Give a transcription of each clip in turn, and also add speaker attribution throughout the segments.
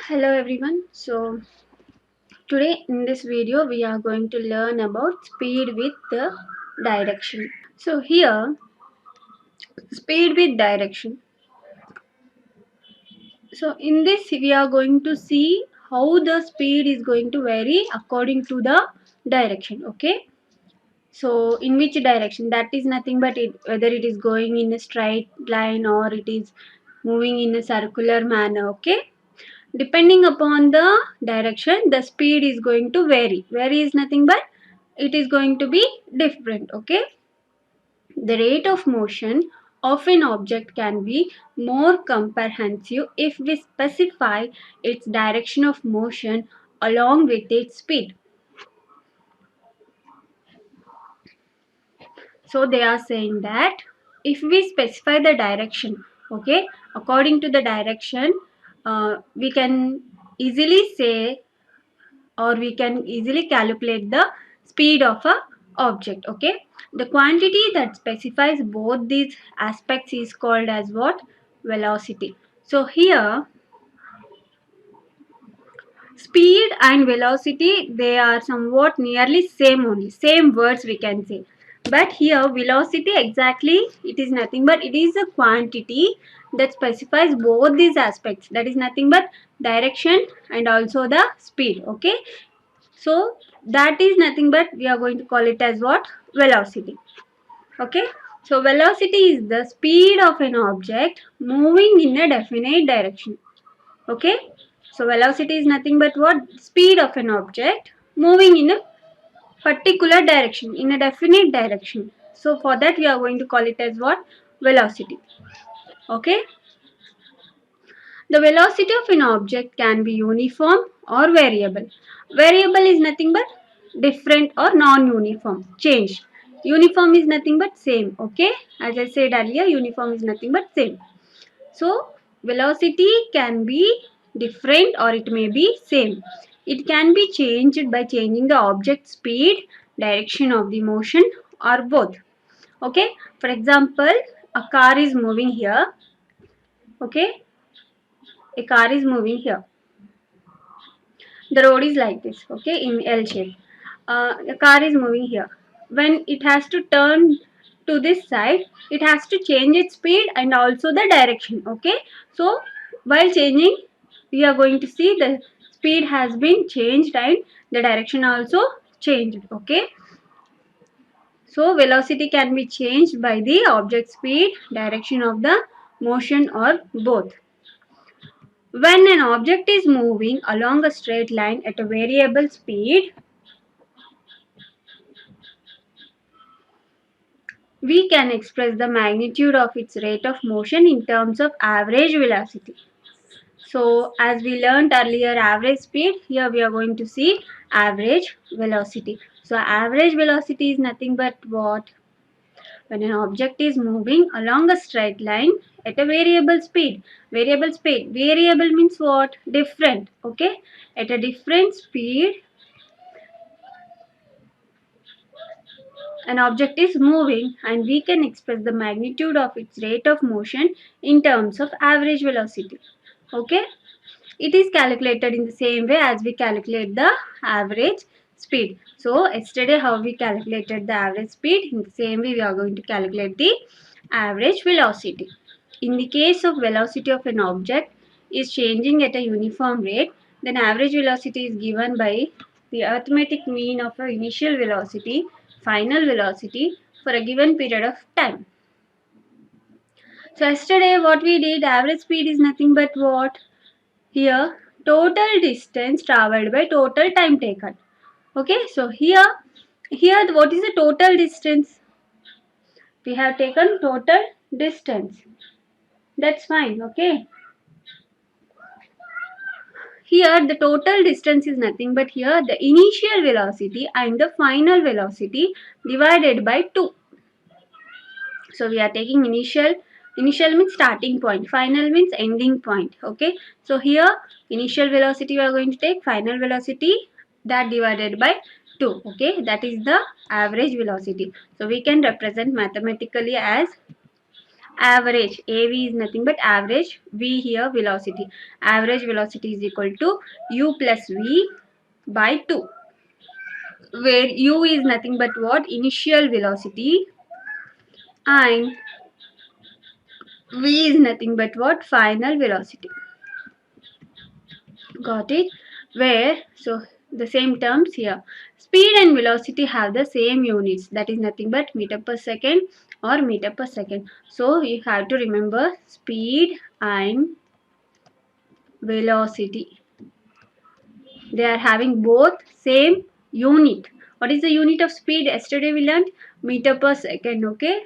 Speaker 1: Hello everyone. So today in this video we are going to learn about speed with the direction. So here speed with direction. So in this we are going to see how the speed is going to vary according to the direction. Okay. So in which direction, that is nothing but whether it is going in a straight line or it is moving in a circular manner. Okay. Depending upon the direction, the speed is going to vary is nothing but it is going to be different. Okay, the rate of motion of an object can be more comprehensive if we specify its direction of motion along with its speed. So they are saying that if we specify the direction, okay, according to the direction, we can easily say or we can easily calculate the speed of a object. Okay, the quantity that specifies both these aspects is called as what? Velocity. So here speed and velocity, they are somewhat nearly same, only same words we can say, but here velocity exactly it is nothing but it is a quantity that specifies both these aspects, that is nothing but direction and also the speed. Okay, so that is nothing but we are going to call it as what? Velocity. Okay, so velocity is the speed of an object moving in a definite direction. Okay, so velocity is nothing but what? Speed of an object moving in a particular direction, in a definite direction. So for that we are going to call it as what? Velocity. Okay, the velocity of an object can be uniform or variable. Variable is nothing but different or non-uniform, change. Uniform is nothing but same. Okay, as I said earlier, uniform is nothing but same. So velocity can be different or it may be same. It can be changed by changing the object speed, direction of the motion, or both. Okay, for example, a car is moving here. Okay, a car is moving here. The road is like this. Okay, in L shape. The car is moving here. When it has to turn to this side, it has to change its speed and also the direction. Okay, so while changing, we are going to see the speed has been changed and the direction also changed. Okay, so velocity can be changed by the object speed, direction of the motion, or both. When an object is moving along a straight line at a variable speed, we can express the magnitude of its rate of motion in terms of average velocity. So, as we learned earlier, average speed, here we are going to see average velocity. So, average velocity is nothing but what? When an object is moving along a straight line at a variable speed. Variable speed. Variable means what? Different. Okay. At a different speed, an object is moving and we can express the magnitude of its rate of motion in terms of average velocity. Okay, it is calculated in the same way as we calculate the average speed. So yesterday how we calculated the average speed, in the same way we are going to calculate the average velocity. In the case of velocity of an object is changing at a uniform rate, then average velocity is given by the arithmetic mean of a initial velocity, final velocity for a given period of time. So yesterday what we did, average speed is nothing but what? Here total distance traveled by total time taken. Okay, so here what is the total distance? We have taken total distance. That's fine. Okay, here the total distance is nothing but here the initial velocity and the final velocity divided by 2. So we are taking initial means starting point, final means ending point. Okay, so here initial velocity we are going to take, final velocity that divided by 2. Okay, that is the average velocity. So we can represent mathematically as average. AV is nothing but average. V here velocity. Average velocity is equal to u plus v by 2. Where u is nothing but what? Initial velocity, and v is nothing but what? Final velocity. Got it? Where, so the same terms here. Speed and velocity have the same units, that is nothing but meter per second or meter per second. So you have to remember speed and velocity. They are having both same unit. What is the unit of speed? Yesterday we learned meter per second, okay?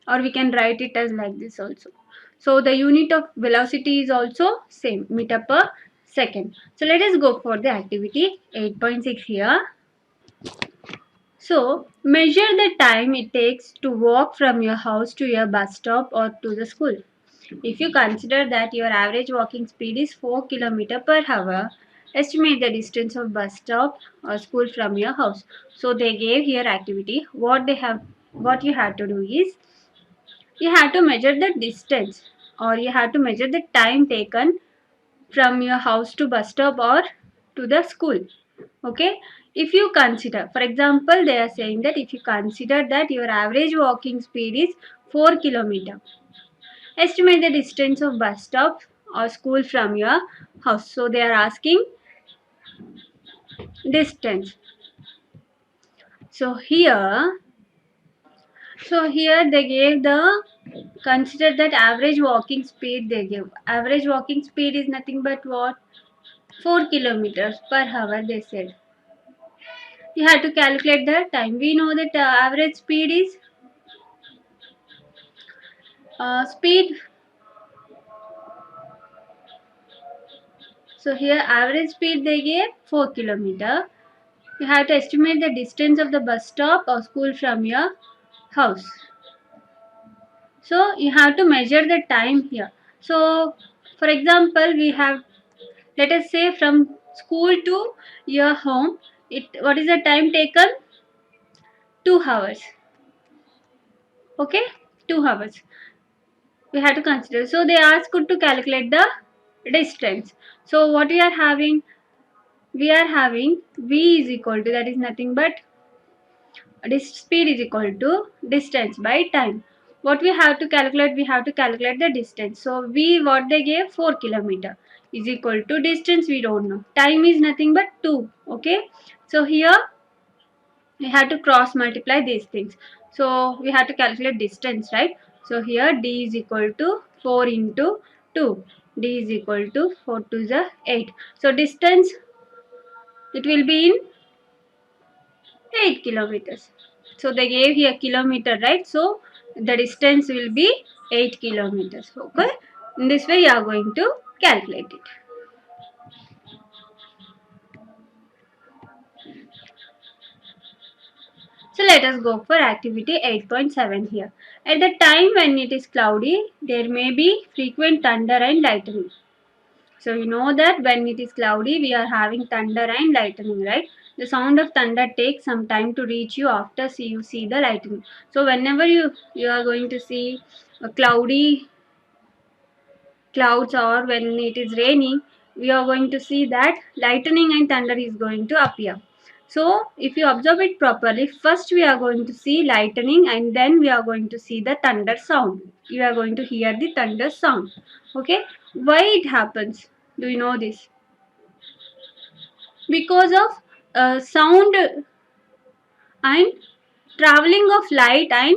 Speaker 1: Or we can write it as like this also. So the unit of velocity is also same, meter per second. So let us go for the activity 8.6 here. So measure the time it takes to walk from your house to your bus stop or to the school. If you consider that your average walking speed is 4 km per hour, estimate the distance of bus stop or school from your house. So they gave here activity. What you have to do is you have to measure the distance, or you have to measure the time taken from your house to bus stop or to the school. Okay, if you consider, for example, they are saying that if you consider that your average walking speed is 4 kilometer, estimate the distance of bus stop or school from your house. So they are asking distance. So here so here they gave the, consider that average walking speed. They give average walking speed is nothing but what? 4 kilometers per hour, they said. You have to calculate the time. We know that average speed is speed. So here average speed they gave 4 kilometer. You have to estimate the distance of the bus stop or school from your house. So you have to measure the time here. So for example, we have, let us say from school to your home, what is the time taken? 2 hours. Okay, 2 hours. We have to consider. So they asked to calculate the distance. So what we are having? We are having v is equal to, that is nothing but speed is equal to distance by time. What we have to calculate? We have to calculate the distance. So v, what they gave, 4 kilometer, is equal to distance we don't know. Time is nothing but 2. Okay. So here we have to cross multiply these things. So we have to calculate distance, right? So here d is equal to 4 into 2. D is equal to 4 to the 8. So distance, it will be in 8 kilometers. So they gave here kilometer, right? So the distance will be 8 kilometers. Okay. In this way you are going to calculate it. So let us go for activity 8.7 here. At the time when it is cloudy, there may be frequent thunder and lightning. So you know that when it is cloudy, we are having thunder and lightning, right? The sound of thunder takes some time to reach you after you see the lightning. So whenever you are going to see a cloudy clouds, or when it is raining, we are going to see that lightning and thunder is going to appear. So if you observe it properly, first we are going to see lightning and then we are going to see the thunder sound. You are going to hear the thunder sound. Okay. Why it happens? Do you know this? Because of sound and traveling of light, and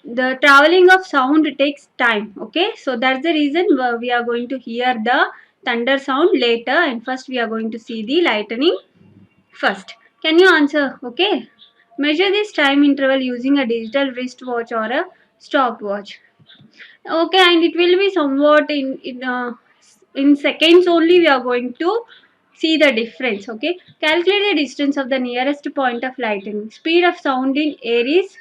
Speaker 1: the traveling of sound takes time. Okay, so that's the reason we are going to hear the thunder sound later, and first we are going to see the lightning first. Can you answer? Okay, measure this time interval using a digital wristwatch or a stopwatch. Okay, and it will be somewhat in seconds only we are going to see the difference. Okay, calculate the distance of the nearest point of lightning. Speed of sound in air is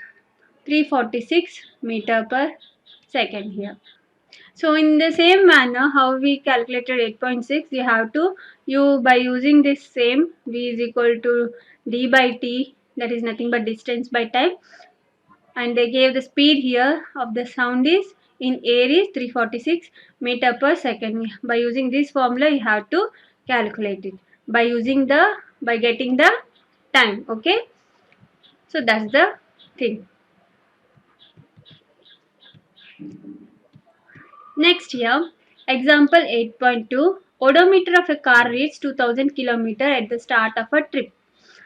Speaker 1: 346 meter per second here. So in the same manner how we calculated 8.6, you have to, by using this same v is equal to d by t, that is nothing but distance by time. and they gave the speed here of the sound is in air is 346 meter per second. By using this formula you have to calculate it by getting the time. Okay, so that's the thing. Next here, example 8.2, odometer of a car reads 2000 km at the start of a trip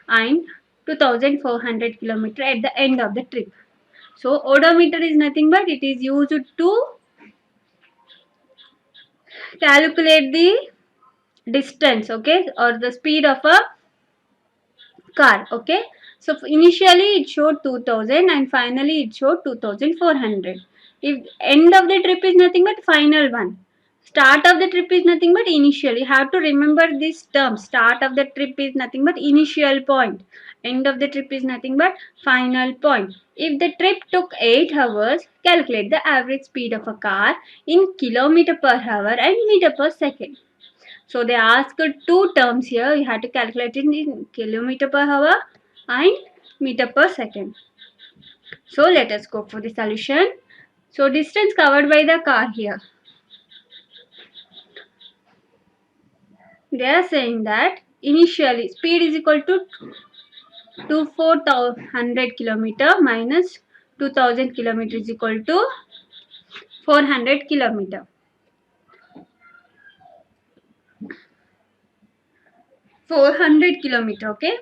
Speaker 1: and 2400 km at the end of the trip. So odometer is nothing but it is used to calculate the distance, okay, or the speed of a car. Okay, so initially it showed 2000 and finally it showed 2400. If end of the trip is nothing but final one, start of the trip is nothing but initial. You have to remember this term. Start of the trip is nothing but initial point, end of the trip is nothing but final point. If the trip took 8 hours, calculate the average speed of a car in kilometer per hour and meter per second. So they asked two terms here. You have to calculate it in kilometer per hour and meter per second. So let us go for the solution. So distance covered by the car here. They are saying that initially speed is equal to 2400 kilometer minus 2000 kilometer is equal to 400 kilometer. 400 kilometer, okay.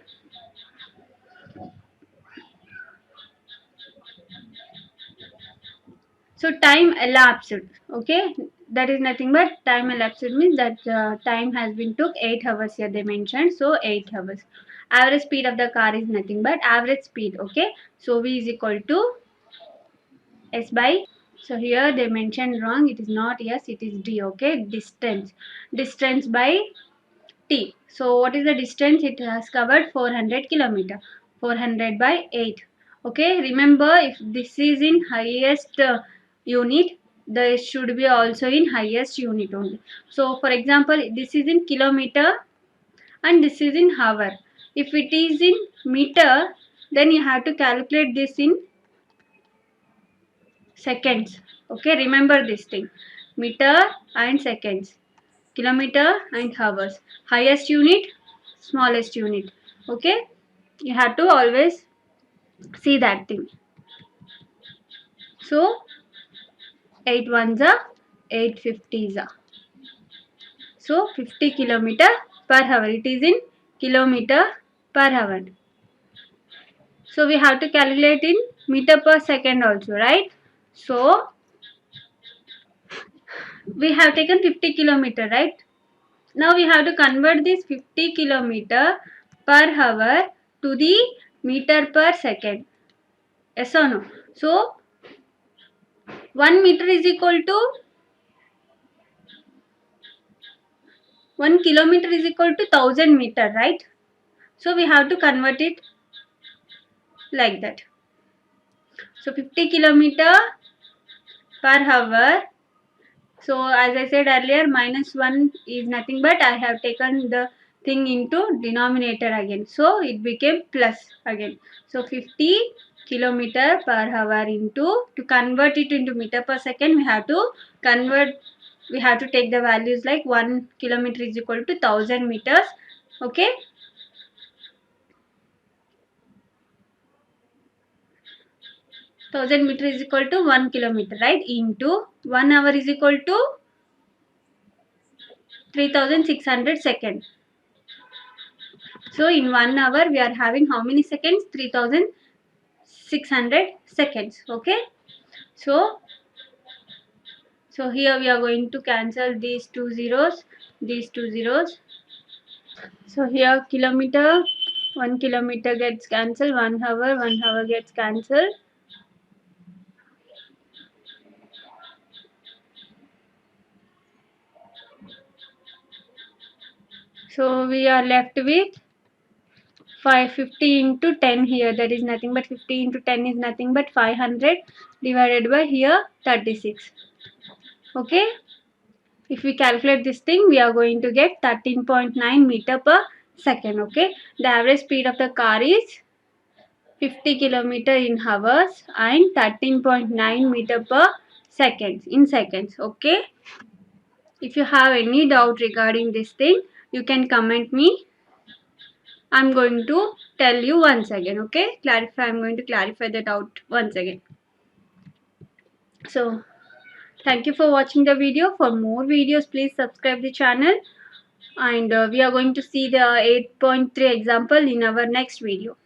Speaker 1: So time elapsed, okay, that is nothing but time elapsed means that time has been took 8 hours here they mentioned, so 8 hours. Average speed of the car is nothing but average speed, okay. So v is equal to s by, so here they mentioned wrong, it is not s, it is d, okay. Distance by t. So what is the distance? It has covered 400 kilometer. 400 by 8. Okay, remember if this is in highest unit, this should be also in highest unit only. So for example, this is in kilometer and this is in hour. If it is in meter, then you have to calculate this in seconds. Okay, remember this thing. Meter and seconds. Kilometer and hours. Highest unit, smallest unit. Okay, you have to always see that thing. So 8 ones are 8 50s are. So 50 kilometer per hour. It is in kilometer per hour. So we have to calculate in meter per second also, right? So we have taken 50 kilometer, right? Now we have to convert this 50 kilometer per hour to the meter per second. Yes or no? So 1 meter is equal to 1 kilometer is equal to 1000 meter, right? So we have to convert it like that. So 50 kilometer per hour. So as I said earlier, minus 1 is nothing but I have taken the thing into denominator again. So it became plus again. So 50 kilometer per hour into, to convert it into meter per second, we have to take the values like 1 kilometer is equal to 1000 meters. Okay. 1000 meter is equal to 1 kilometer, right? Into 1 hour is equal to 3600 seconds. So in 1 hour we are having how many seconds? 3600 seconds. Okay. So here we are going to cancel these two zeros, these two zeros. So here kilometer, 1 kilometer gets cancelled, 1 hour gets cancelled. So we are left with 550 into 10 here, that is nothing but 50 into 10 is nothing but 500 divided by here 36. Okay, if we calculate this thing we are going to get 13.9 meter per second. Okay, the average speed of the car is 50 kilometer in hours and 13.9 meter per seconds in seconds. Okay, if you have any doubt regarding this thing, you can comment me. I'm going to tell you once again. Okay, I'm going to clarify the doubt once again. So thank you for watching the video. For more videos, please subscribe the channel, and we are going to see the 8.3 example in our next video.